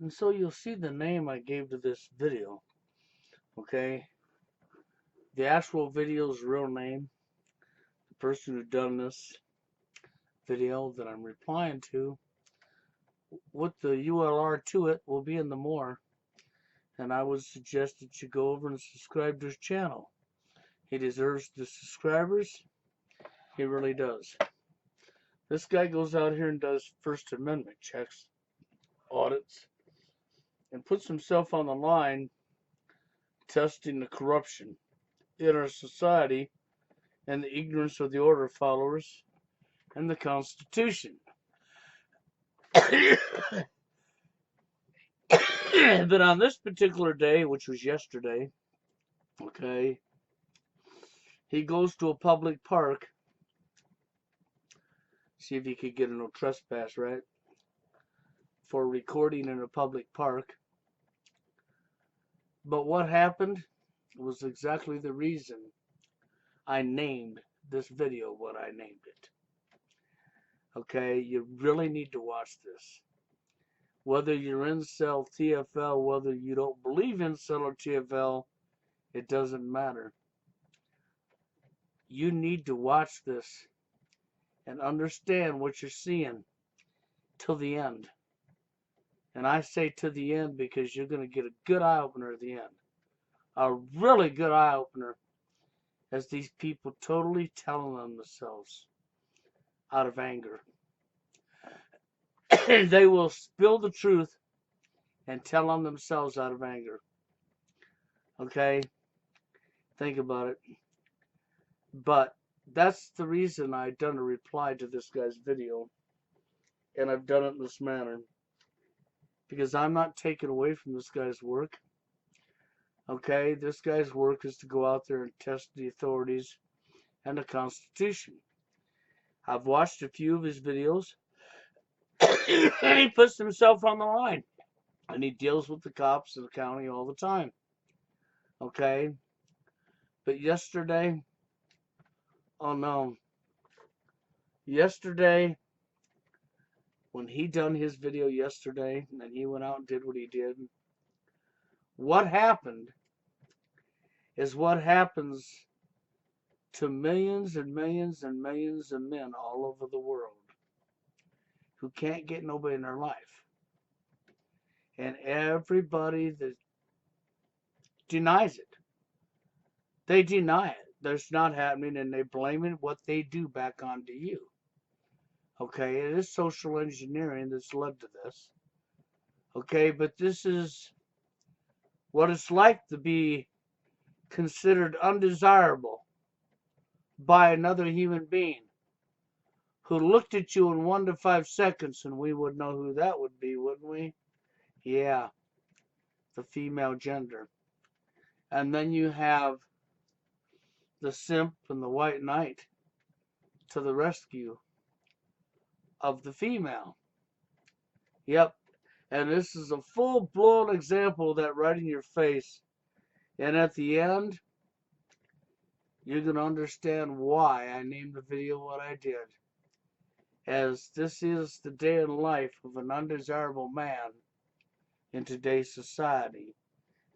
And so you'll see the name I gave to this video, okay? The actual video's real name, the person who done this video that I'm replying to, with the URL to it will be in the more. And I would suggest that you go over and subscribe to his channel. He deserves the subscribers. He really does. This guy goes out here and does First Amendment checks, audits, and puts himself on the line testing the corruption in our society and the ignorance of the order followers and the Constitution. But on this particular day, which was yesterday, okay, he goes to a public park. See if he could get a no trespass, right? For recording in a public park. But what happened was exactly the reason I named this video what I named it. Okay, you really need to watch this. Whether you're incel, TFL, whether you don't believe incel or TFL, it doesn't matter. You need to watch this and understand what you're seeing till the end. And I say to the end because you're going to get a good eye-opener at the end. A really good eye-opener as these people totally telling on themselves out of anger. They will spill the truth and tell on themselves out of anger. Okay? Think about it. But that's the reason I've done a reply to this guy's video. And I've done it in this manner. Because I'm not taking away from this guy's work. Okay? This guy's work is to go out there and test the authorities and the Constitution. I've watched a few of his videos. And he puts himself on the line. And he deals with the cops in the county all the time. Okay? But yesterday, oh no. Yesterday, when he done his video yesterday, and he went out and did what he did, what happened is what happens to millions and millions and millions of men all over the world who can't get nobody in their life. And everybody that denies it, they deny it. That's not happening, and they blame it what they do back onto you. Okay, it is social engineering that's led to this. Okay, but this is what it's like to be considered undesirable by another human being who looked at you in 1 to 5 seconds, and we would know who that would be, wouldn't we? Yeah, the female gender. And then you have the simp and the white knight to the rescue of the female. Yep, and this is a full-blown example of that right in your face. And at the end, you're going to understand why I named the video what I did. As this is the day in life of an undesirable man in today's society.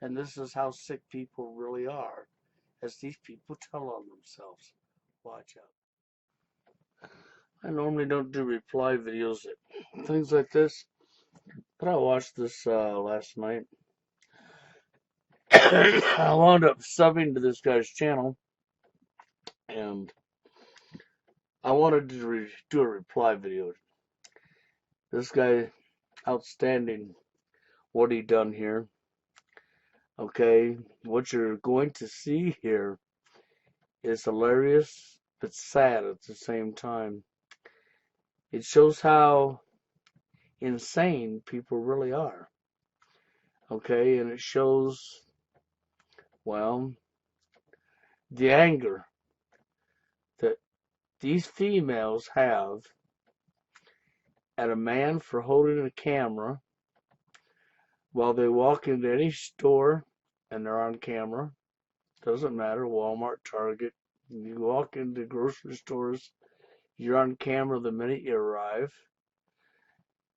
And this is how sick people really are, as these people tell on themselves. Watch out. I normally don't do reply videos at things like this, but I watched this last night. I wound up subbing to this guy's channel, and I wanted to do a reply video. This guy, outstanding what he done here. Okay, what you're going to see here is hilarious but sad at the same time. It shows how insane people really are. Okay, and it shows, well, the anger that these females have at a man for holding a camera while they walk into any store and they're on camera. Doesn't matter, Walmart, Target. You walk into grocery stores, you're on camera the minute you arrive.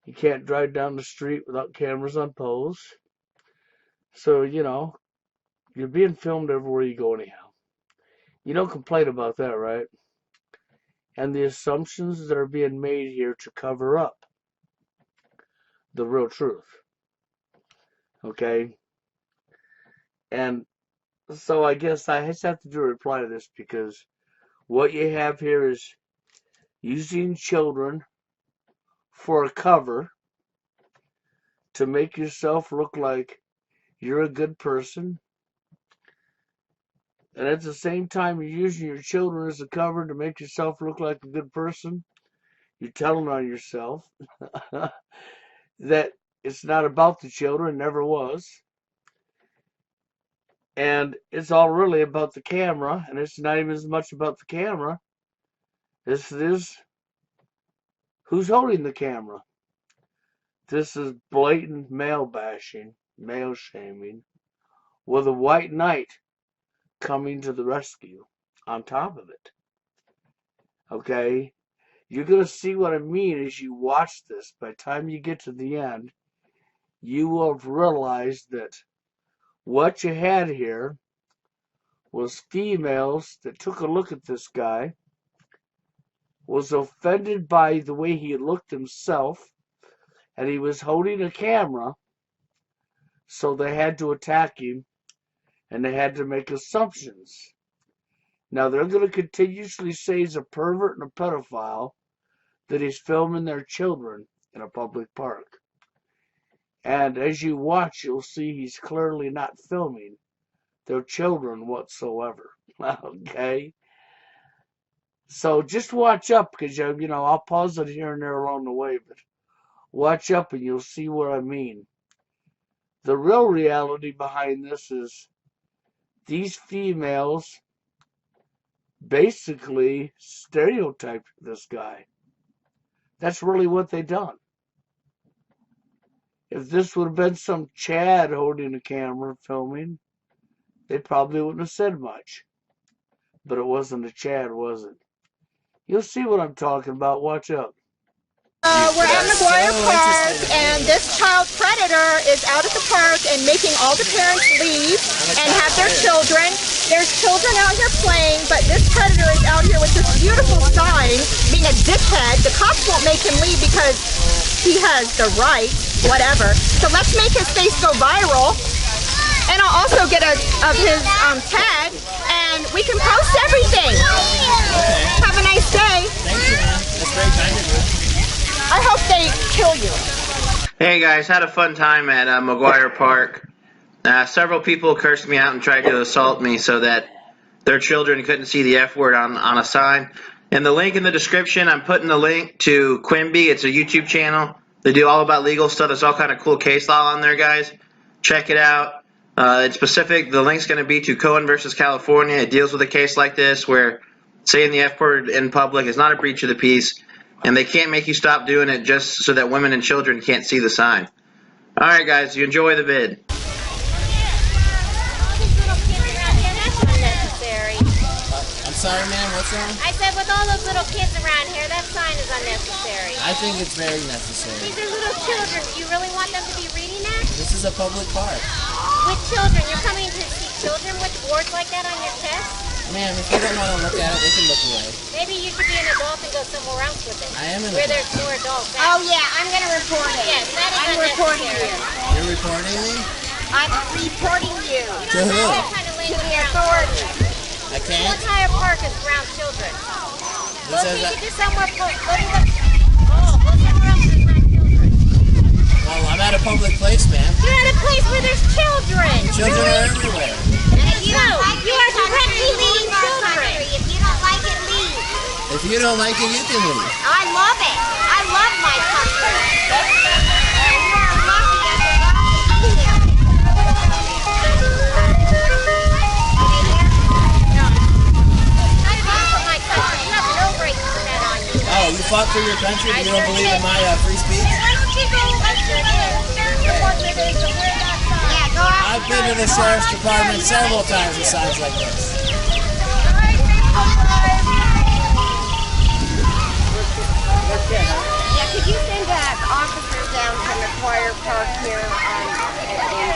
You can't drive down the street without cameras on posts. So, you're being filmed everywhere you go anyhow. You don't complain about that, right? And the assumptions that are being made here to cover up the real truth. Okay? And so I guess I just have to do a reply to this, because what you have here is using children for a cover to make yourself look like you're a good person. And at the same time, you're using your children as a cover to make yourself look like a good person. You're telling on yourself that it's not about the children, never was. And it's all really about the camera, and it's not even as much about the camera as it is who's holding the camera. This is blatant male bashing, male shaming, with a white knight coming to the rescue on top of it. Okay? You're going to see what I mean as you watch this. By the time you get to the end, you will have realized that what you had here was females that took a look at this guy, was offended by the way he looked himself, and he was holding a camera, so they had to attack him, and they had to make assumptions. Now, they're going to continuously say he's a pervert and a pedophile, that he's filming their children in a public park. And as you watch, you'll see he's clearly not filming their children whatsoever. Okay? So just watch up, because, I'll pause it here and there along the way, but watch up and you'll see what I mean. The real reality behind this is these females basically stereotyped this guy. That's really what they done. If this would have been some Chad holding a camera filming, they probably wouldn't have said much. But it wasn't a Chad, was it? You'll see what I'm talking about. Watch out. We're at McGuire Park, and this child predator is out at the park and making all the parents leave and have their children. There's children out here playing, but this predator is out here with this beautiful sign, being a dickhead. The cops won't make him leave because he has the right, whatever. So let's make his face go viral. And I'll also get of his tag, and we can post everything. Have a nice day. Thank you, man. That's very kind of you. I hope they kill you. Hey guys, had a fun time at McGuire Park. Several people cursed me out and tried to assault me so that their children couldn't see the F word on a sign. In the link in the description, I'm putting the link to Quimby. It's a YouTube channel. They do all about legal stuff. There's all kind of cool case law on there, guys. Check it out. It's specific. The link's going to be to Cohen versus California. It deals with a case like this where saying the F word in public is not a breach of the peace. And they can't make you stop doing it just so that women and children can't see the sign. All right, guys, you enjoy the vid. I'm sorry, ma'am. What's wrong? I said with all those little kids around here, that sign is unnecessary. I think it's very necessary. These are little children. Do you really want them to be reading that? This is a public park. With children. You're coming to see children with boards like that on your chest? Ma'am, if you don't want to look at it, they can look away. Maybe you should be an adult and go somewhere else with it. I am an where adult. there's more adults. Oh yeah, I'm going to report it. Yes, that is I'm reporting you. You're reporting me? I'm reporting you To who? Kind of to the authorities. I The can't? entire park is around children. Who Go says take that? it to somewhere close. Go somewhere else that's not children. Well, I'm at a public place, ma'am. You're at a place where there's children. Children are everywhere. You are directly leading children. If you don't like it, leave. If you don't like it, you can leave. I love it. I love my country. And you are lucky as a lot to be here. I fought for my country. You have no right to put that on you. Oh, you fought for your country, but you don't believe in my free speech? Why don't you go like you're more liberty to wear that sign? Yeah, go out. I've been to the sheriff's department several times with signs like this. Yeah, could you send that officer McGuire Park here in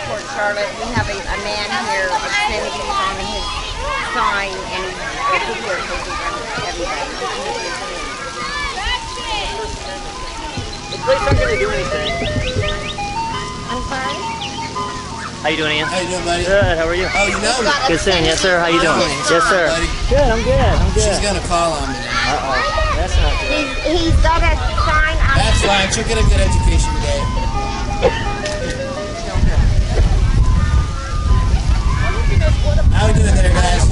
Port Charlotte. We have a man here, obscenities on his sign, and he's videotaping everybody. The police aren't going to do anything. I'm sorry? How you doing, Ian? How you doing, buddy? Good, how are you? Oh, you know me. Good seeing you. Yes, sir. How you doing? Yes, sir. Buddy. Good, I'm good. I'm good. She's gonna call on me now. Uh-oh. That's not good. He's got a sign on. That's fine. She'll get a good education today. How we doing there, guys?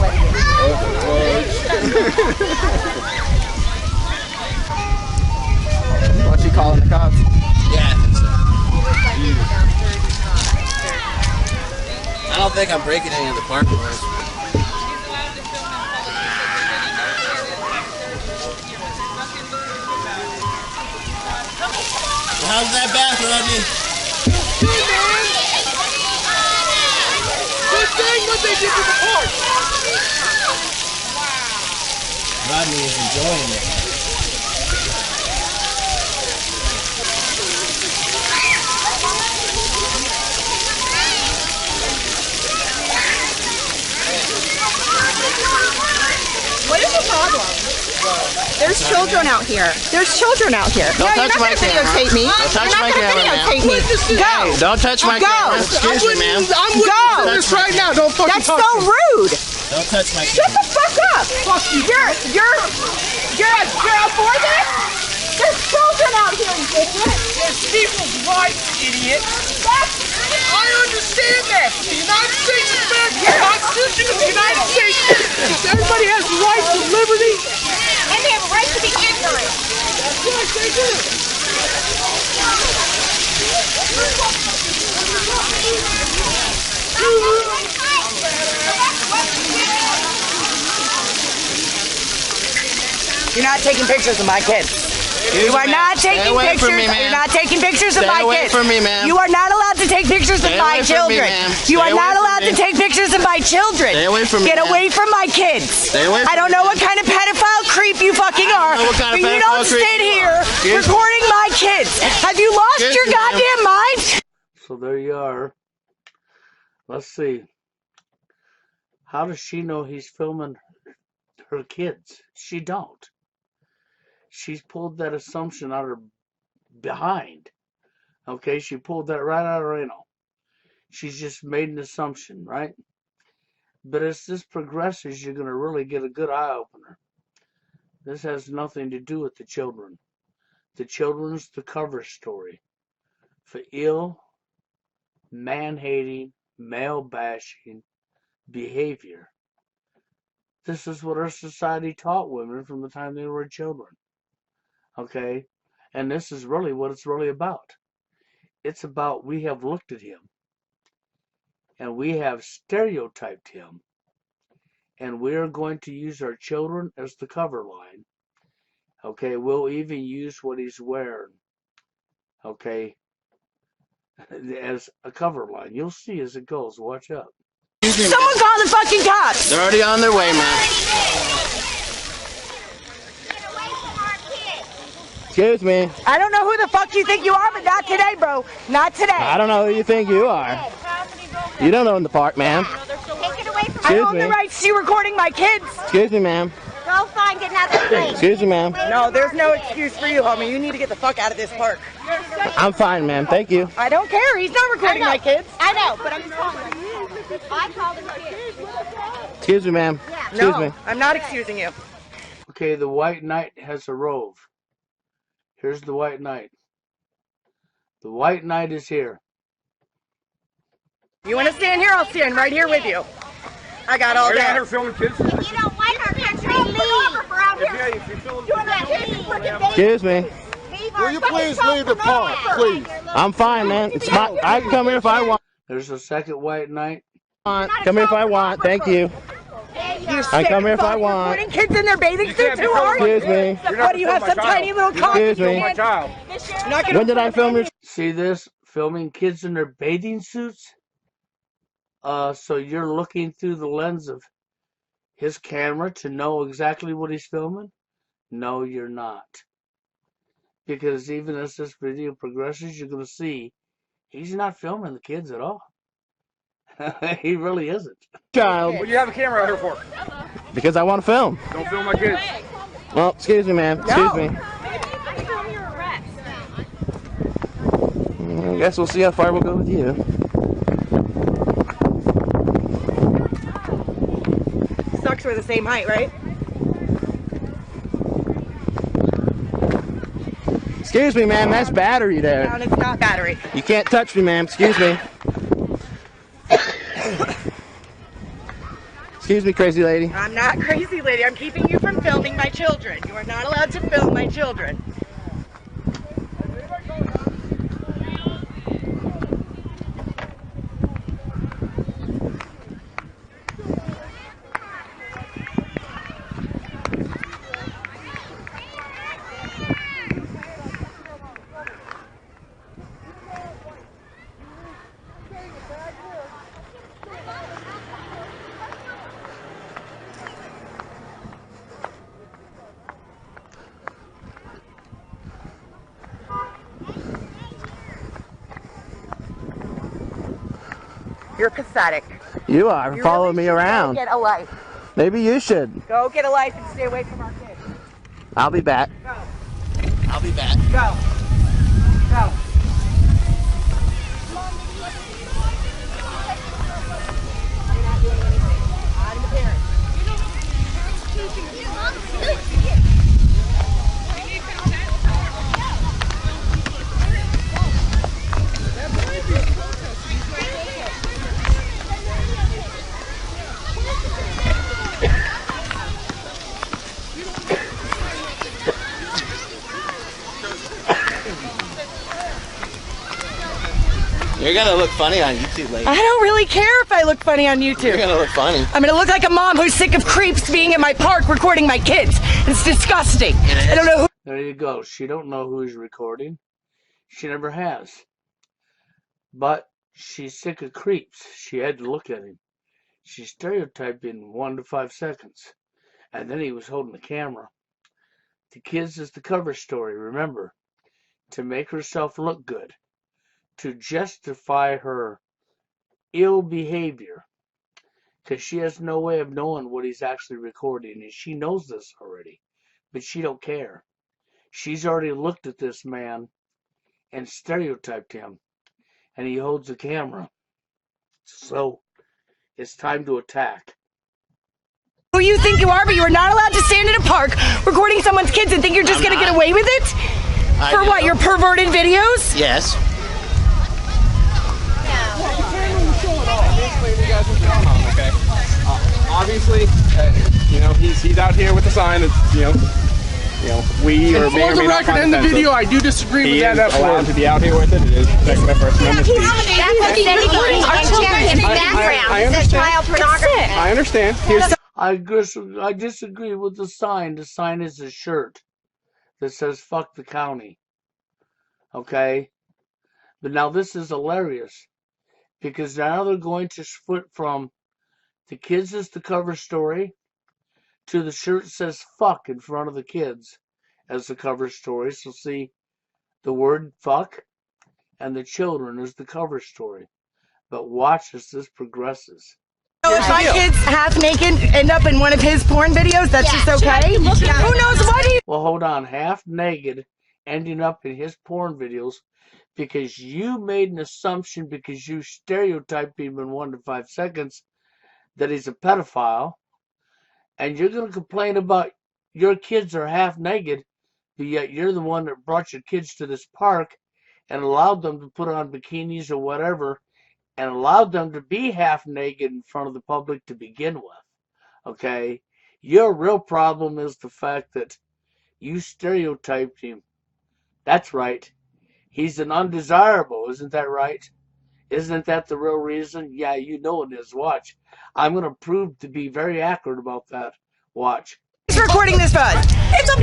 What's she calling the cops? Yeah, I think so. I don't think I'm breaking any of the park rules. How's that bath, Rodney? Good thing what they did to the park. Rodney is enjoying it. What is your problem? There's children out here. There's children out here. Don't No, touch you're my not going to camera. videotape me. Don't touch You're my not going to camera, ma'am. videotape me. Go. Don't touch my Go. camera. Excuse me, ma'am. I'm witnessing this right now. Don't fucking That's so rude. Don't touch my Shut camera. the fuck up. Fuck you. You're for this? There's children out here, you idiot. There's people's rights, idiot. I understand that. The United States is the Constitution of the United States. Everybody has the right to liberty. And they have a right to be ignorant. Yes, they do. You're not taking pictures of my kids. You are not taking away pictures. from me, ma'am. You're not taking pictures of Stay my away kids. from me, ma'am. You are not allowed to take pictures of Stay my away from me, children. ma'am. You Stay are not away from allowed to me. take pictures of my children. Stay away from me, Get ma'am. away from my kids. Stay away I from don't me, know ma'am. what kind of pedophile creep you fucking are, know what kind of but you pedophile don't creep sit you here are. Excuse me. recording my kids. Have you lost Excuse your me, ma'am. goddamn mind? So there you are. Let's see. How does she know he's filming her kids? She don't. She's pulled that assumption out of her behind. Okay, she pulled that right out of her anal. She's just made an assumption, right? But as this progresses, you're going to really get a good eye opener. This has nothing to do with the children. The children's the cover story for ill, man-hating, male-bashing behavior. This is what our society taught women from the time they were children. Okay? And this is really what it's really about. It's about we have looked at him and we have stereotyped him, and we are going to use our children as the cover line. Okay? We'll even use what he's wearing. Okay? As a cover line. You'll see as it goes. Watch out. Someone call the fucking cops. They're already on their way, ma'am. Get away from our kids. Excuse me. I don't know who the fuck you think you are, but not today, bro. Not today. I don't know who you think you are. You don't own the park, ma'am. Take it away from I Excuse own the me. rights to you recording my kids. Excuse me, ma'am. Go find another place. Excuse me, ma'am. No, there's no excuse for you, homie. You need to get the fuck out of this park. I'm fine, ma'am. Thank you. I don't care. He's not recording my kids. I know, but I'm just calling you. I called him kids. Excuse me, ma'am. Excuse No, me. I'm not excusing you. Okay, the White Knight has a rove. Here's the White Knight. The White Knight is here. You want to stand here? I'll stand right here with you. I got all that. filming kids? If you don't like our country, leave. Excuse me. Will you please leave the park, please? I'm fine, man. It's my. I can come here if I want. There's a second White Knight. Come here if I want. Thank you. I come here if I want. Recording kids in their bathing suits. Who are you? Excuse me. What do you have? Some tiny little cock? Excuse me. You're not gonna When did I film your? See this? Filming kids in their bathing suits? So you're looking through the lens of his camera to know exactly what he's filming? No, you're not. Because even as this video progresses, you're going to see He's not filming the kids at all. He really isn't. Child. What do you have a camera out here for? Because I want to film. Don't film my kids. Well, excuse me, ma'am. Excuse me. I guess we'll see how far we'll go with you. Sucks we're the same height, right? Excuse me, ma'am. That's battery there. No, it's not battery. You can't touch me, ma'am. Excuse me. Excuse me, crazy lady. I'm not crazy, lady. I'm keeping you from filming my children. You are not allowed to film my children. You're pathetic. You are. You Following really me should around. Go get a life. Maybe you should. Go get a life and stay away from our kids. I'll be back. Go. I'll be back. Go. Go. You're not doing anything. I'm the parent. You're gonna look funny on YouTube later. I don't really care if I look funny on YouTube. You're gonna look funny. I'm gonna look like a mom who's sick of creeps being in my park recording my kids. It's disgusting. I don't know who. There you go. She don't know who's recording. She never has. But she's sick of creeps. She had to look at him. She stereotyped in 1 to 5 seconds. And then he was holding the camera. The kids is the cover story, remember. To make herself look good. To justify her ill behavior. Because she has no way of knowing what he's actually recording. And she knows this already. But she don't care. She's already looked at this man and stereotyped him. And he holds the camera. So, it's time to attack. Who you think you are, but you are not allowed to stand in a park recording someone's kids and think you're just going to get away with it? For what, your perverted videos? Yes. Basically, you guys what's going on, okay? Obviously, you know, he's out here with the sign that's, you know, we or may or may not find in the video, I do disagree with that. He is allowed to be out here with it. It is protected by First Amendment speech. That's what they putting our children in the background. I It's understand. child pornography. I understand. Here's I disagree with the sign. The sign is a shirt that says fuck the county. Okay? But now this is hilarious. Because now they're going to flip from the kids is the cover story to the shirt says fuck in front of the kids as the cover story. So see the word fuck and the children is the cover story. But watch as this progresses. If my kids half naked end up in one of his porn videos, that's just okay? Who knows what he... Well, hold on. Half naked ending up in his porn videos because you made an assumption because you stereotyped him in 1 to 5 seconds that he's a pedophile. And you're going to complain about your kids are half naked, but yet you're the one that brought your kids to this park and allowed them to put on bikinis or whatever and allowed them to be half naked in front of the public to begin with. Okay? Your real problem is the fact that you stereotyped him. That's right. He's an undesirable, isn't that right? Isn't that the real reason? Yeah, you know it is. Watch. I'm going to prove to be very accurate about that. Watch. He's recording this fun.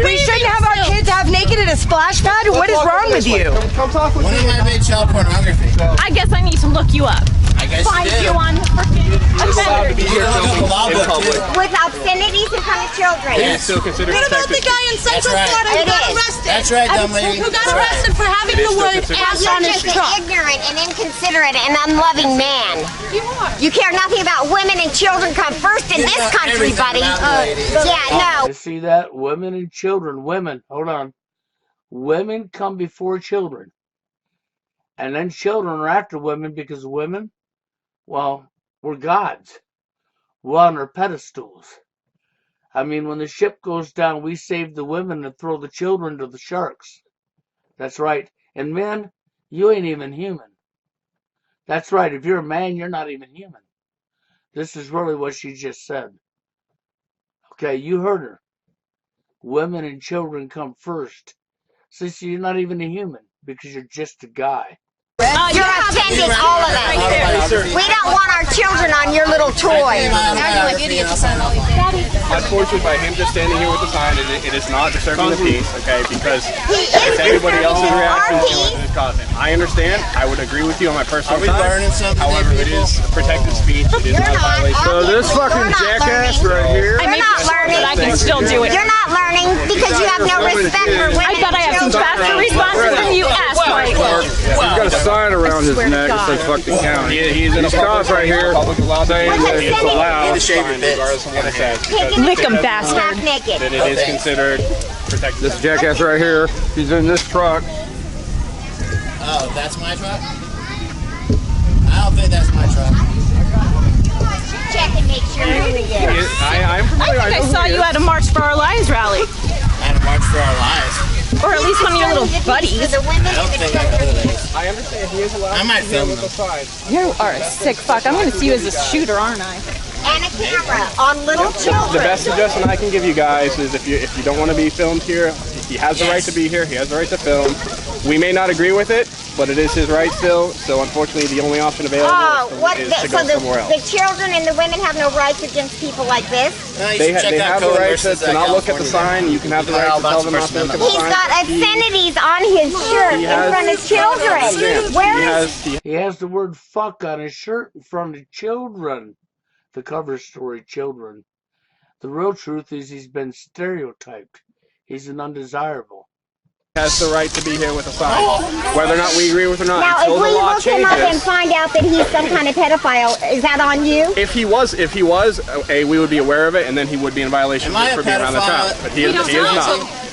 We shouldn't have our kids half naked at a splash pad? What is wrong with you? Come talk with When me. have I made child pornography? I guess I need to look you up. I guess find you did. you on the freaking offender. With obscenities in front of children. It's still considered What about the guy in Central Florida who got arrested? That's right, dumb lady. Who got arrested for having the word ass on his You're just truck? an ignorant and inconsiderate and unloving man. You care nothing about women and children come first in this country, buddy. Yeah, no. You see that? Women and children. Women, hold on. Women come before children. And then children are after women because women, well, we're gods. We're on our pedestals. I mean, when the ship goes down, we save the women and throw the children to the sharks. That's right. And men, you ain't even human. That's right. If you're a man, you're not even human. This is really what she just said. Okay, you heard her. Women and children come first. So you're not even a human because you're just a guy. You're offending all of us. We don't want our children on your little toy. Unfortunately, by him just standing here with the sign, it is not disturbing the peace, okay? Because it's everybody else's reaction to it causing. I understand. I would agree with you on my personal time. However, it is protected speech. It is not a violation. So this fucking jackass right here. You're not learning. I can still do it. You're not learning because you have no respect for women. I bet I have some faster responses than you asked for. He's got a sign around his neck that says "fuck the county." He's in a cop right here saying that it's allowed. regardless of what it says. Lick 'em, bastard. Half naked. That it is considered protected. This jackass right here, he's in this truck. Oh, that's my truck? I don't think that's my truck. Check and make sure who he is. I'm familiar. I saw you at a March for Our Lives rally. At a March for Our Lives. Or at least one of your little buddies. For the women I don't and the think I know children. who that is. I understand he is allowed I might to be here film with him. the sign. You are a sick fuck. I'm gonna see you as a shooter, aren't I? And a camera on little children. The best suggestion I can give you guys is if you don't want to be filmed here, he has the right to be here. He has the right to film. We may not agree with it, but it is his right still. So unfortunately, the only option available is to go somewhere else. The children and the women have no rights against people like this. They have the right to not look at the sign. You can have the right to tell them not to look at the He's sign. got obscenities on his shirt in front of children. Where is He has the word fuck on his shirt in front of children. The cover story, children. The real truth is he's been stereotyped. He's an undesirable. Has the right to be here with a sign, whether or not we agree with it or not. now? Until If we the law look him up and changes. find out that he's some kind of pedophile, is that on you? If he was, we would be aware of it, and then he would be in violation Am I for a being around the child. pedophile? But he is not.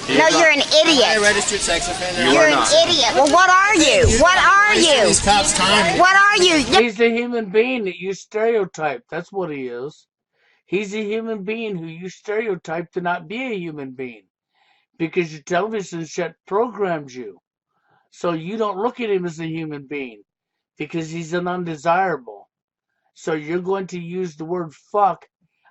He No, is you're not. an Am I a idiot. registered sex offender? You You're are an not. idiot. Well, what are you? What are you? These cops time. What are you? He's a human being that you stereotype. That's what he is. He's a human being who you stereotype to not be a human being. Because your television set programmed you. So you don't look at him as a human being. Because he's an undesirable. So you're going to use the word fuck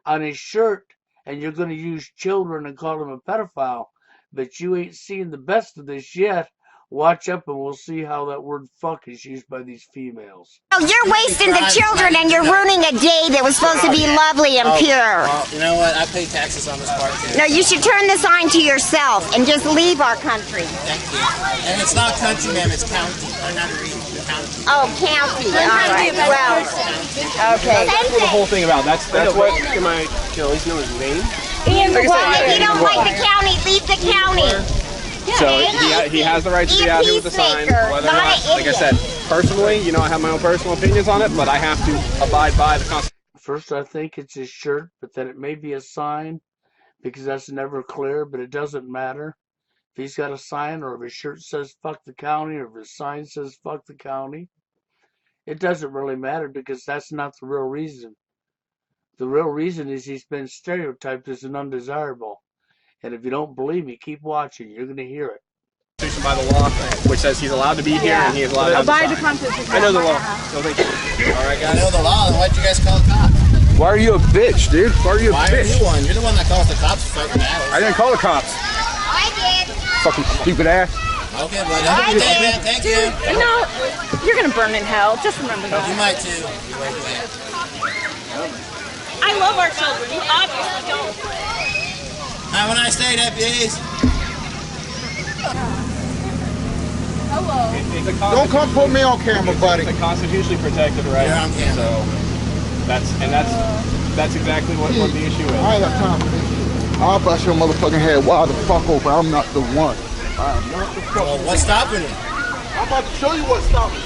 on his shirt. And you're going to use children and call him a pedophile. But you ain't seen the best of this yet. Watch up and we'll see how that word fuck is used by these females. Oh, you're wasting the children and you're ruining a day that was supposed to be lovely and pure. Well, you know what? I pay taxes on this part too. No, you should turn the sign to yourself and just leave our country. Thank you. And it's not country, ma'am. It's county. I'm not reading the county. Oh, county. All right. Well, okay. That's what the whole thing about. That's what my at least know his name. Well, if you don't like the county, leave the county. So he has the right to be out here with the sign. Whether or not, like I said, personally, I have my own personal opinions on it, but I have to abide by the Constitution. First, I think it's his shirt, but then it may be a sign, because that's never clear, but it doesn't matter. If he's got a sign, or if his shirt says fuck the county, or if his sign says fuck the county, it doesn't really matter, because that's not the real reason. The real reason is he's been stereotyped as an undesirable. And if you don't believe me, keep watching. You're going to hear it. By the law, which says he's allowed to be here and he is allowed to have the sign. I know the law. So thank you. All right, guys. I know the law. Then why'd you guys call the cops? Why are you a bitch, dude? Why are you a Why are bitch? you one? You're the one that calls the cops to fight battles. I didn't call the cops. I did. Fucking stupid ass. Okay, buddy. Okay, man. Thank you. You know, you're gonna burn in hell. Just remember that. You might too. You wait for that. I love our children. You obviously don't. Have a nice day, deputies. Don't come put me on camera, buddy. It's a constitutionally protected right. You're on camera. So that's exactly what the issue is. I ain't got time for this. I'll bust your motherfucking head wide the fuck open. I'm not the one. I'm not the fucking Well, what's stopping you? I'm about to show you what's stopping me.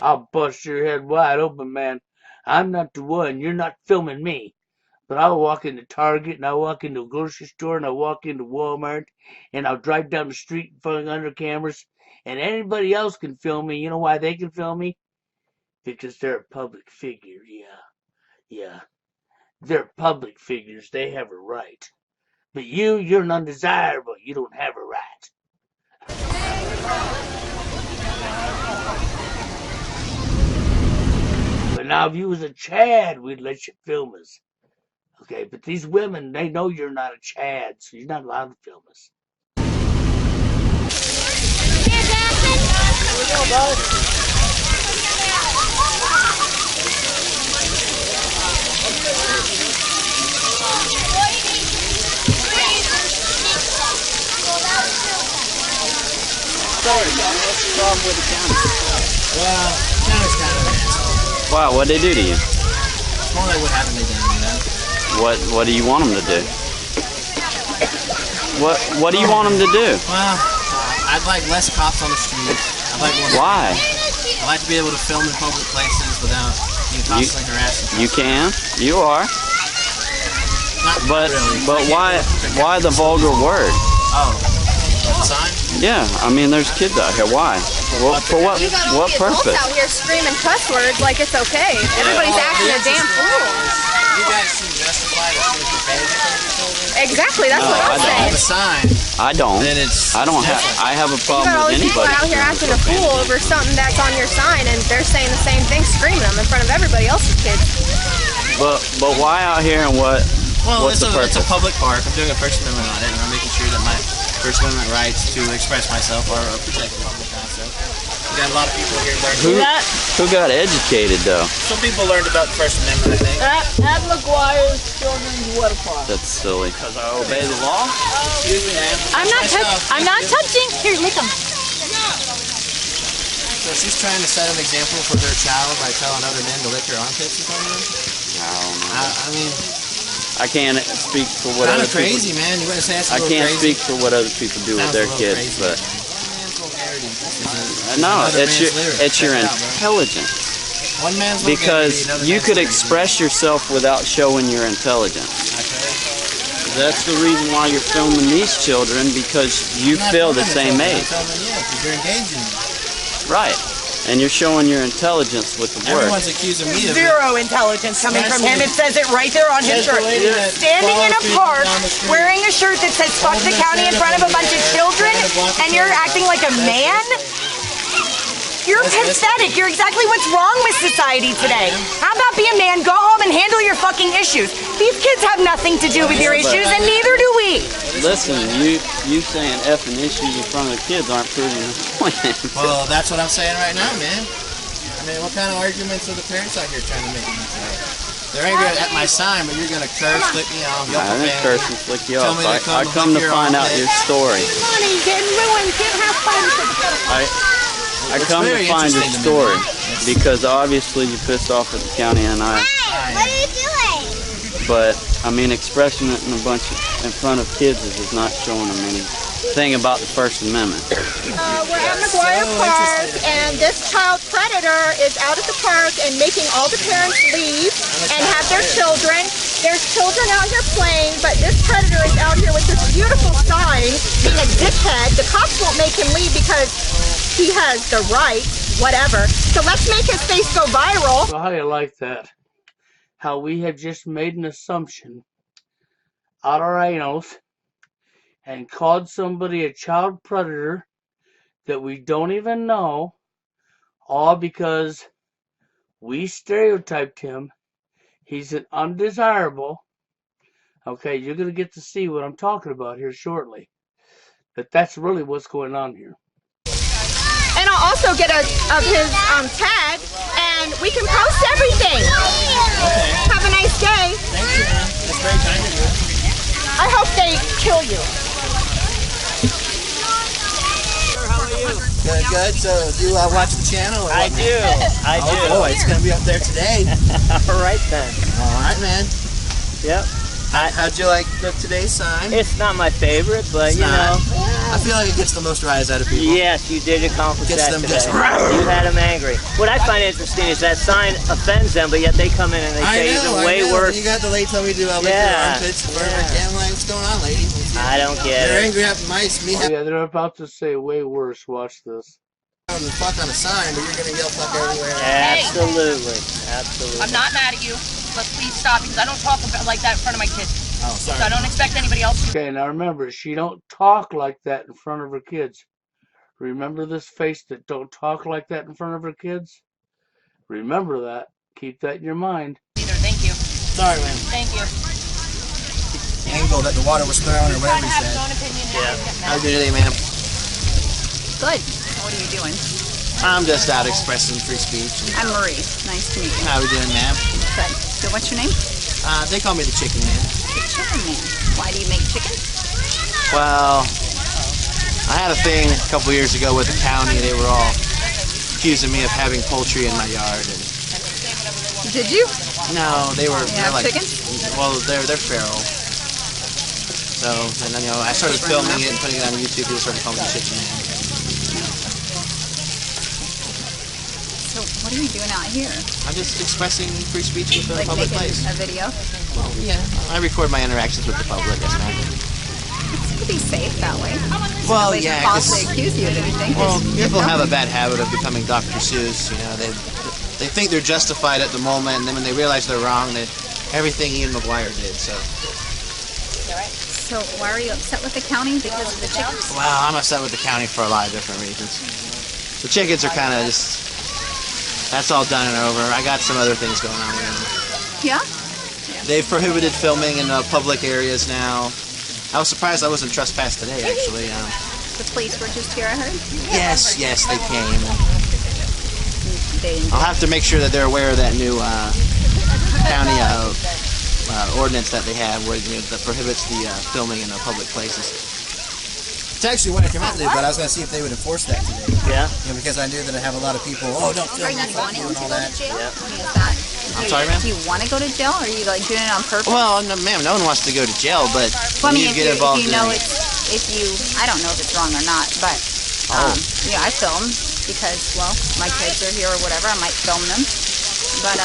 I'll bust your head wide open, man. I'm not the one. You're not filming me. But I'll walk into Target, and I'll walk into a grocery store, and I'll walk into Walmart, and I'll drive down the street in front of under cameras, and anybody else can film me. You know why they can film me? Because they're a public figure, yeah. They're public figures. They have a right. But you're an undesirable. You don't have a right. But now if you was a Chad, we'd let you film us. Okay, but these women, they know you're not a Chad, so you're not allowed to film us. Here we go, bud. Sorry, what's the problem with the county? Well, the county's kind of an asshole. Wow, what'd they do to you? It's more like what happened to them, you know? What do you want them to do? What do you want them to do? Well, I'd like less cops on the street. I'd like more. Why? I'd like to be able to film in public places without being constantly harassed. You can. You are. Not But really. but why the vulgar word? Oh, the sign? Yeah, I mean there's kids out here. Why? Well, for what purpose? Out here screaming cuss words like it's okay. Everybody's acting a damn fool. You guys seem justified if you're profanity from your children. Exactly, that's what I'm saying. The sign. I don't. Then it's I don't have. I have a You problem got all with these people anybody. out here acting a fool over something that's on your sign, and they're saying the same thing, screaming them in front of everybody else's kids. But why out here and what? Well, what's the purpose? it's a public park. I'm doing a First Amendment audit, and I'm making sure that my First Amendment rights to express myself are protected public also. We got a lot of people here learning. Who got educated though? Some people learned about the First Amendment, I think. At McGuire's Children's Water Park. That's silly. Because I obey the law. Excuse me, ma'am. I'm not touching. Here, lick them. So she's trying to set an example for her child by telling other men to lick her armpits in front of them? I don't know. I mean, I can't speak for what other kind of crazy, people. man. You wouldn't say that's a I little can't crazy? speak for what other people do with their kids, crazy. but Man's no, another it's man's lyrics. it's your Check it out, bro. intelligence. One man's Because vulgarity, another you man's could lyrics. express yourself without showing your intelligence. That's the reason why you're filming these children, because you I'm not feel the filming same children, age. I'm filming you because you're engaging me. Right. And you're showing your intelligence with the word. Everyone's accusing me of Zero intelligence coming from him. It says it right there on his shirt. Standing in a park, wearing a shirt that says "fuck the county" in front of a bunch of children, and you're acting like a man? You're pathetic. You're exactly what's wrong with society today. How about be a man, go home and handle your fucking issues? These kids have nothing to do with your issues, and neither do we. Listen, you saying effing issues in front of the kids aren't proving the point. Well, that's what I'm saying right now, man. I mean, what kind of arguments are the parents out here trying to make me today? They're angry at my sign, but you're going to curse, flick me off, yell I didn't curse and flick you Tell off. me to I come come lick to your find out armpit. your story. Money getting ruined. Can't have fun. I come to very find your interesting to me. story because obviously you pissed off at the county and I. What are you doing? But I mean, expressing it in front of kids is not showing them anything about the First Amendment. We're at McGuire Park, and this child predator is out at the park and making all the parents leave and have their children. There's children out here playing, but this predator is out here with this beautiful sign, being a dickhead. The cops won't make him leave because he has the right, whatever. So let's make his face go viral. So how do you like that? How we have just made an assumption out our anals and called somebody a child predator that we don't even know, all because we stereotyped him. He's an undesirable. Okay, you're going to get to see what I'm talking about here shortly. But that's really what's going on here. And I'll also get of his tag, and we can post everything. Okay. Have a nice day. Thank you, man. That's very kind of you. I hope they kill you. How are you? Good, good. So, do you watch the channel? Or I what, do. I do. Oh, boy, it's going to be up there today. All right, then. All right, man. Yep. How'd you like today's sign? It's not my favorite, but It's you not. know. I feel like it gets the most rise out of people. Yes, you did accomplish Gets that them today. just You had them angry. What I find interesting is that sign offends them, but yet they come in and they say even way worse. You got the lady tell me to lick your armpits. Yeah. I'm like, what's going on, lady? I don't get They're it. angry at mice. Me having Yeah, they're about to say way worse. Watch this. the fuck on a sign, but you're going to yell fuck everywhere. Absolutely. Absolutely. I'm not mad at you, but please stop because I don't talk about like that in front of my kids. Oh, sorry. So I don't expect anybody else to. Okay, now remember, she don't talk like that in front of her kids. Remember this face that don't talk like that in front of her kids? Remember that. Keep that in your mind. Either. Thank you. Sorry, man. Thank you. Angle that the water was thrown or whatever he said. How are you doing today, ma'am? Good. What are you doing? I'm just out expressing free speech. I'm Marie. Nice to meet you. How are we doing, ma'am? Good. So what's your name? They call me the Chicken Man. The Chicken Man. Why do you make chicken? Well, I had a thing a couple years ago with the county. They were all accusing me of having poultry in my yard. And Did you? no, they're like chickens? Well, they're feral. So, and then I started filming it and putting it on YouTube. People started calling me the Chicken Man. So what are you doing out here? I'm just expressing free speech within Like a public making place. a video? Well, yeah, I record my interactions with the public. Yes, ma'am. It's to be safe that way. Well, Nobody yeah, can falsely accuse you of anything. Well, people have a bad habit of becoming Dr. Seuss. You know, they think they're justified at the moment, and then when they realize they're wrong, everything Ian McGuire did. So why are you upset with the county because of the chickens? well, I'm upset with the county for a lot of different reasons. The chickens are kind of just. That's all done and over. I got some other things going on with them. Yeah? They've prohibited filming in public areas now. I was surprised I wasn't trespassed today, actually. The police were just here, I heard? Yes, they came. I'll have to make sure that they're aware of that new county ordinance that they have where, that prohibits the filming in public places. It's actually what I came out to do, but I was going to see if they would enforce that today. Yeah. Because I knew that I have a lot of people, don't film Are you wanting to and all go that. to jail? Yeah. I mean, is that... I'm sorry, ma'am? Do you want to go to jail, or are you like doing it on purpose? Well, no, ma'am, no one wants to go to jail, but Well, I when mean, you if get involved you know in I don't know if it's wrong or not, but yeah, I film because, well, my kids are here or whatever. I might film them, but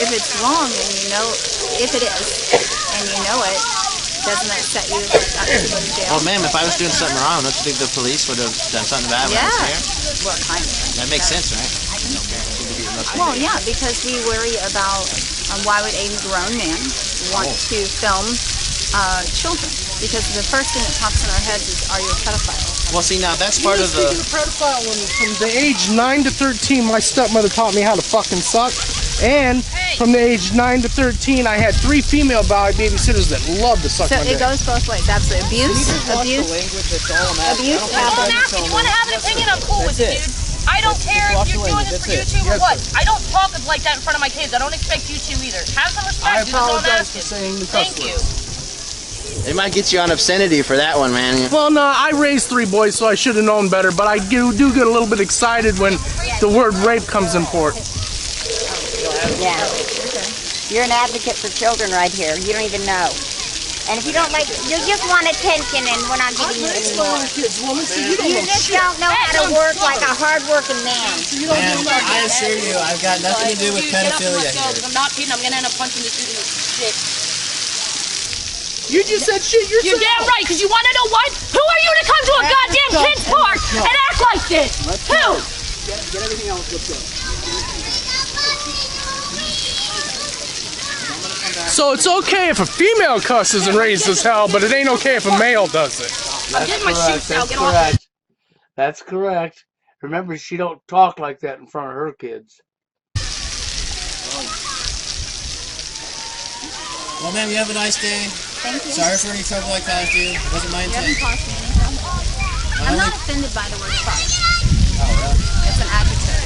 if it's wrong and you know, if it is, and you know it, doesn't that set you up to go to jail? Well, ma'am, if I was doing something wrong, don't you think the police would have done something about it when I was here? Well, kind of. That makes sense, right? Well, yeah, because we worry about why would a grown man want to film children? Because the first thing that pops in our heads is, are you a pedophile? Well, see, now that's part of the... pedophile from the age 9 to 13, my stepmother taught me how to fucking suck. And from the age 9 to 13, I had 3 female babysitters that loved to suck So my dick. it goes both ways. Absolutely. Abuse. You want to have an opinion? I'm cool with it, dude. I don't care if you're doing this for YouTube or what. I don't talk like that in front of my kids. I don't expect you to either. Have some respect, dude. That's all I'm asking. Thank you. They might get you on obscenity for that one, man. Well, no, I raised 3 boys, so I should have known better. But I do get a little bit excited when the word rape comes in port. Yeah. You're an advocate for children right here. You don't even know. And if you don't like, you just want attention, and we're not giving you any more. You just don't know how to work like a hard-working man. And I assure you, I've got nothing to do with pedophilia here. I'm not kidding. I'm going to end up punching this dude in the shit. You just said shit yourself. You're damn right, because you want to know what? Who are you to come to a goddamn kid's park and act like this? Who? Get everything else. Let's go. So it's okay if a female cusses and raises as hell, but it ain't okay if a male does it. That's correct. Remember, she don't talk like that in front of her kids. Well, ma'am, you have a nice day. Thank you. Sorry for any trouble I caused you. It wasn't my You intent. haven't caused me any trouble. I'm not offended by the word fuck. Oh, really? It's an adjective.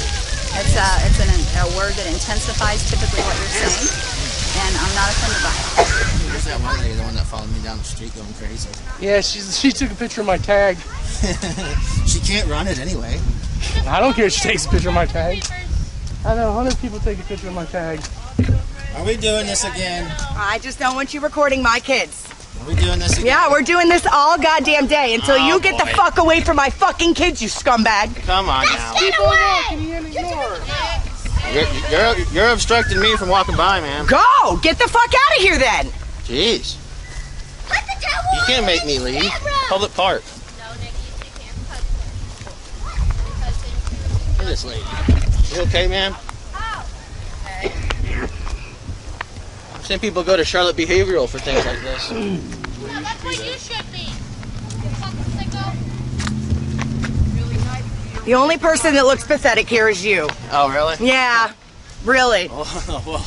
It's a word that intensifies typically what you're saying. and I'm not offended by it. There's that one lady, the one that followed me down the street going crazy. Yeah, she took a picture of my tag. She can't run it anyway. I don't care if she takes a picture of my tag. I know 100 people take a picture of my tag. Are we doing this again? I just don't want you recording my kids. Are we doing this again? Yeah, we're doing this all goddamn day until you get the boy. fuck away from my fucking kids, you scumbag. Come on now. People walking in, ignore her. You're obstructing me from walking by, man. Go! Get the fuck out of here then! Jeez. You can't make me leave. Public park. Look at this lady. You okay, ma'am? I've seen people go to Charlotte Behavioral for things like this. That's what you should be. You fucking sicko. The only person that looks pathetic here is you. Oh, really? Yeah, really. Oh, well,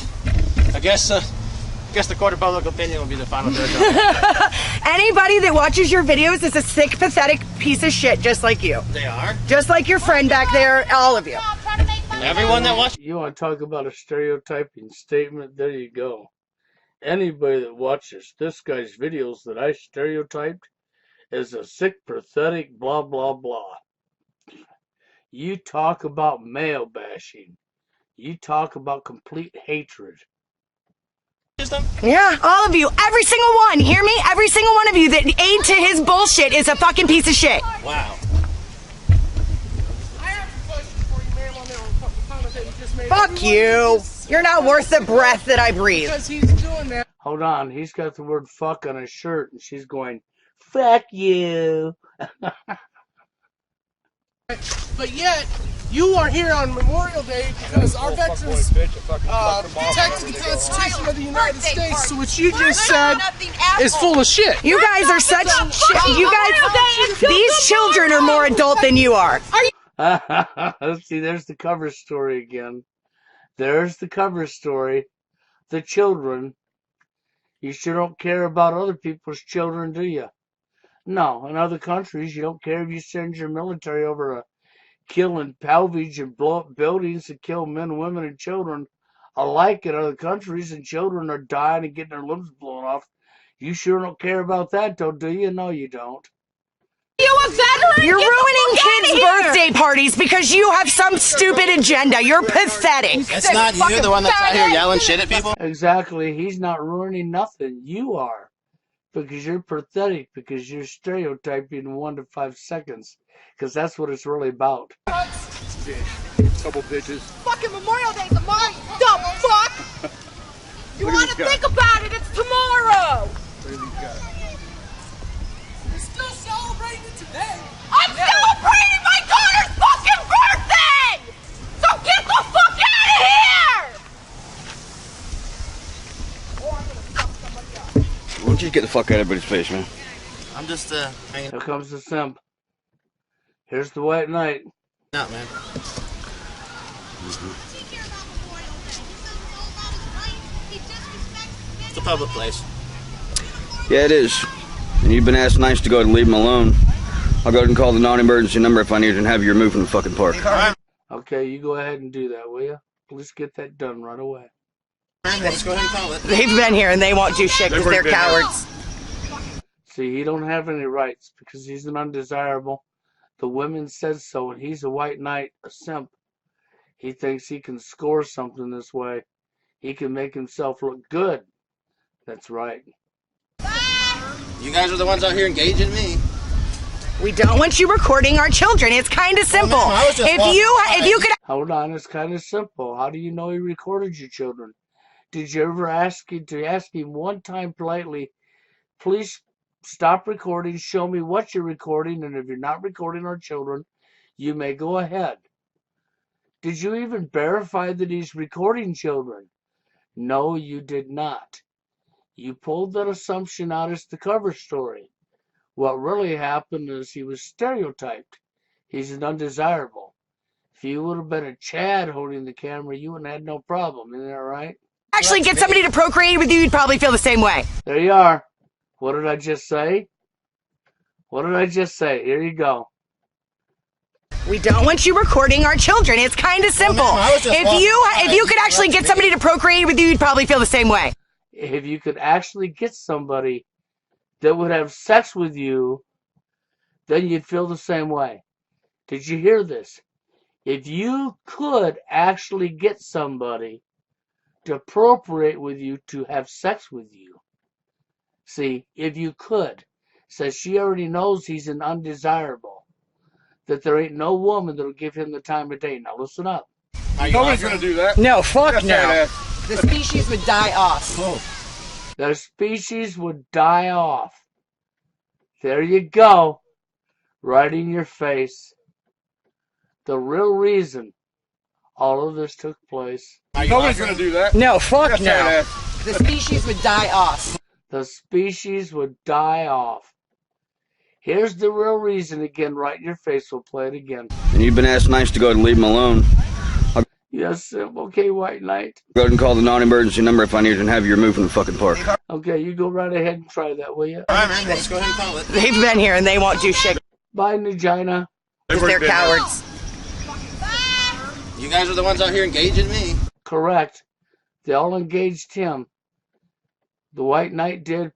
I guess the court of public opinion will be the final judge on it. Anybody that watches your videos is a sick, pathetic piece of shit, just like you. They are? Just like your friend back there, all of you. Everyone that watches. You want to talk about a stereotyping statement? There you go. Anybody that watches this guy's videos that I stereotyped is a sick, pathetic, blah, blah, blah. You talk about male bashing. You talk about complete hatred. Yeah, all of you, every single one, hear me? Every single one of you that aid to his bullshit is a fucking piece of shit. Wow. Fuck you. You're not worth the breath that I breathe. Because he's doing that. Hold on, he's got the word fuck on his shirt and she's going, fuck you. But yet, you are here on Memorial Day because our veterans protected the Constitution of the United States. So what you just said is full of shit. You guys are such shit. You guys, these children are more adult than you are. See, there's the cover story again. There's the cover story. The children. You sure don't care about other people's children, do you? No, in other countries, you don't care if you send your military over to kill and salvage and blow up buildings and kill men, women, and children alike in other countries, and children are dying and getting their limbs blown off. You sure don't care about that, though, do you? No, you don't. You a veteran? You're ruining kids' birthday parties because you have some stupid agenda. You're pathetic. It's not you, the one that's out here yelling shit at people? Exactly. He's not ruining nothing. You are. Because you're pathetic. Because you're stereotyping 1 to 5 seconds. Because that's what it's really about. Couple bitches. Fucking Memorial Day's tomorrow, you dumb fuck! You want to think about it, it's tomorrow! Look at these guys. You're still celebrating it today. I'm celebrating my daughter's fucking birthday! So get the fuck out of here! Why don't you get the fuck out of everybody's face, man? I'm just hanging Here comes the simp. Here's the white knight. out, man. It's a public place. Yeah, it is. And you've been asked nice to go ahead and leave him alone. I'll go ahead and call the non-emergency number if I need and have you removed from the fucking park. Okay, you go ahead and do that, will you? Let's get that done right away. Let's go ahead and call it. They've been here and they won't do shit because they're cowards. See, he don't have any rights because he's an undesirable. The women said so, and he's a white knight, a simp. He thinks he can score something this way. He can make himself look good. That's right. You guys are the ones out here engaging me. We don't want you recording our children. It's kind of simple. Oh, no, I was just If you could. Hold on, it's kind of simple. How do you know he recorded your children? Did you ever ask him one time politely, please stop recording, show me what you're recording, and if you're not recording our children, you may go ahead. Did you even verify that he's recording children? No, you did not. You pulled that assumption out as the cover story. What really happened is he was stereotyped. He's an undesirable. If you would have been a Chad holding the camera, you wouldn't have had no problem. Isn't that right? Actually get somebody to procreate with you, you'd probably feel the same way. There you are. What did I just say? What did I just say? Here you go. We don't want you recording our children. It's kind of simple. If you could actually get somebody to procreate with you, you'd probably feel the same way. If you could actually get somebody that would have sex with you, then you'd feel the same way. Did you hear this? If you could actually get somebody to procreate with you, to have sex with you. See, if you could. Says she already knows he's an undesirable. That there ain't no woman that'll give him the time of day. Now listen up. Nobody's gonna do that. No, fuck Just no. say that. The species would die off. The species would die off. There you go. Right in your face. The real reason all of this took place. Nobody's gonna do that. No, fuck Just say no. that. The species would die off. The species would die off. Here's the real reason again, right in your face. We'll play it again. And you've been asked nice to go ahead and leave him alone. Yes, okay, White Knight. Go ahead and call the non-emergency number if I need and have you removed from the fucking park. Okay, you go right ahead and try that, will you? Alright, man, let's go ahead and call it. They've been here and they won't do shit. Bye, Nagina. Because they're cowards. You guys are the ones out here engaging me. Correct. They all engaged him. The White Knight did,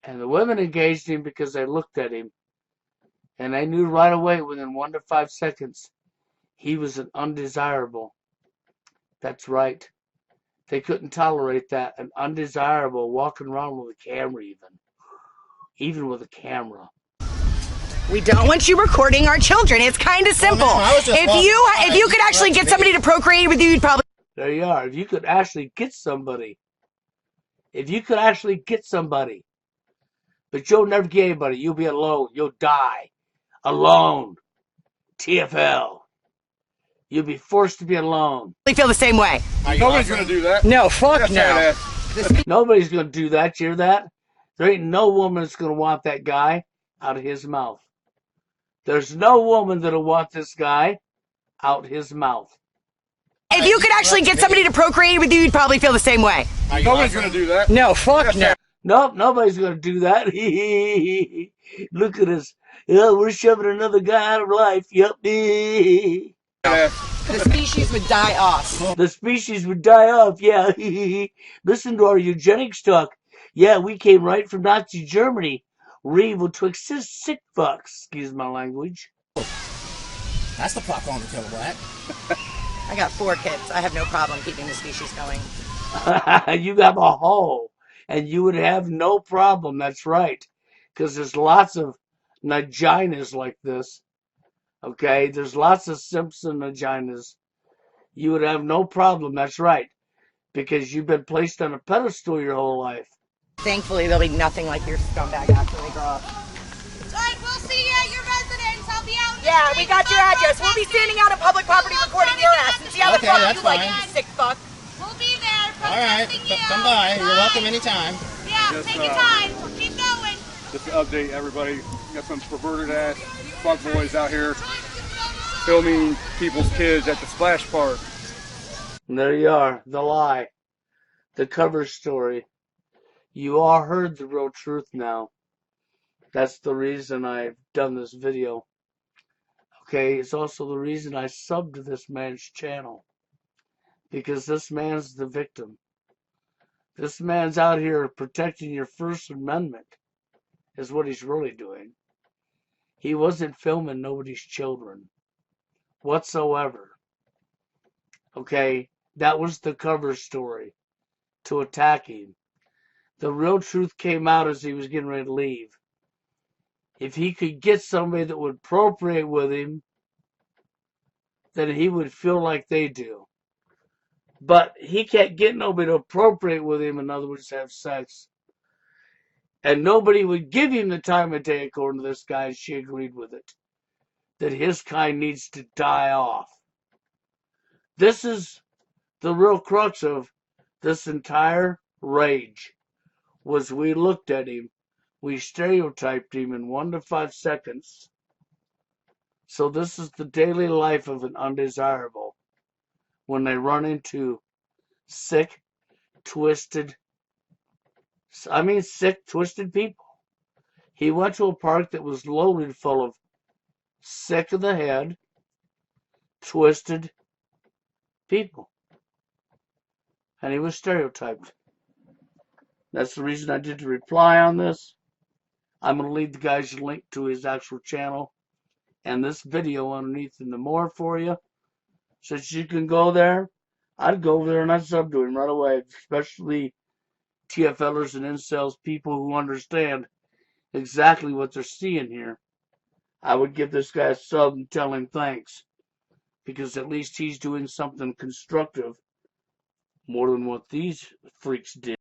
and the women engaged him because they looked at him. And they knew right away, within 1 to 5 seconds, he was an undesirable. That's right. They couldn't tolerate that. An undesirable walking around with a camera even with a camera. We don't want you recording our children. It's kind of simple. If you could actually get somebody to procreate with you, you'd probably... There you are. If you could actually get somebody. If you could actually get somebody. But you'll never get anybody. You'll be alone. You'll die. Alone. TFL. You'll be forced to be alone. They feel the same way. Nobody's gonna do that. No, fuck Just say no. that. Nobody's going to do that. You hear that? There ain't no woman that's going to want that guy out of his mouth. There's no woman that'll want this guy out his mouth. If you could actually get somebody to procreate with you, you'd probably feel the same way. Nobody's gonna do that. No, fuck Just no. say Nope, nobody's going to do that. Look at us. Yeah, we're shoving another guy out of life. Yep. that. The species would die off. The species would die off, yeah. Listen to our eugenics talk. Yeah, we came right from Nazi Germany. We're evil twixt sick fucks, excuse my language. That's the popcorn to kill a black. I got 4 kids. I have no problem keeping the species going. You have a hole, and you would have no problem, that's right. Because there's lots of vaginas like this. Okay, there's lots of Simpson vaginas. You would have no problem, that's right. Because you've been placed on a pedestal your whole life. Thankfully, they'll be nothing like your scumbag after they grow up. Alright, we'll see you at your residence. I'll be out. Yeah, we got your address. We'll be standing out on public property recording your ass and see how the fuck you like it, you sick fuck. We'll be there. Alright, protecting you. come by. You're welcome anytime. Yeah, Just, take your time. Keep going. Just to update everybody, got some perverted ass fuck boys out here filming people's kids at the splash park. And there you are, the lie. The cover story. You all heard the real truth now. That's the reason I've done this video. Okay, it's also the reason I subbed to this man's channel. Because this man's the victim. This man's out here protecting your First Amendment. Is what he's really doing. He wasn't filming nobody's children. Whatsoever. Okay, that was the cover story. To attack him. The real truth came out as he was getting ready to leave. If he could get somebody that would procreate with him, then he would feel like they do. But he can't get nobody to procreate with him, in other words, have sex. And nobody would give him the time of day, according to this guy, and she agreed with it. That his kind needs to die off. This is the real crux of this entire rage. Was we looked at him, we stereotyped him in 1 to 5 seconds. So this is the daily life of an undesirable. When they run into sick, twisted people. He went to a park that was loaded full of sick of the head, twisted people. And he was stereotyped. That's the reason I did the reply on this. I'm going to leave the guy's link to his actual channel and this video underneath in the more for you. So that you can go there. I'd go over there and I'd sub to him right away. Especially TFLers and incels, people who understand exactly what they're seeing here. I would give this guy a sub and tell him thanks. Because at least he's doing something constructive more than what these freaks did.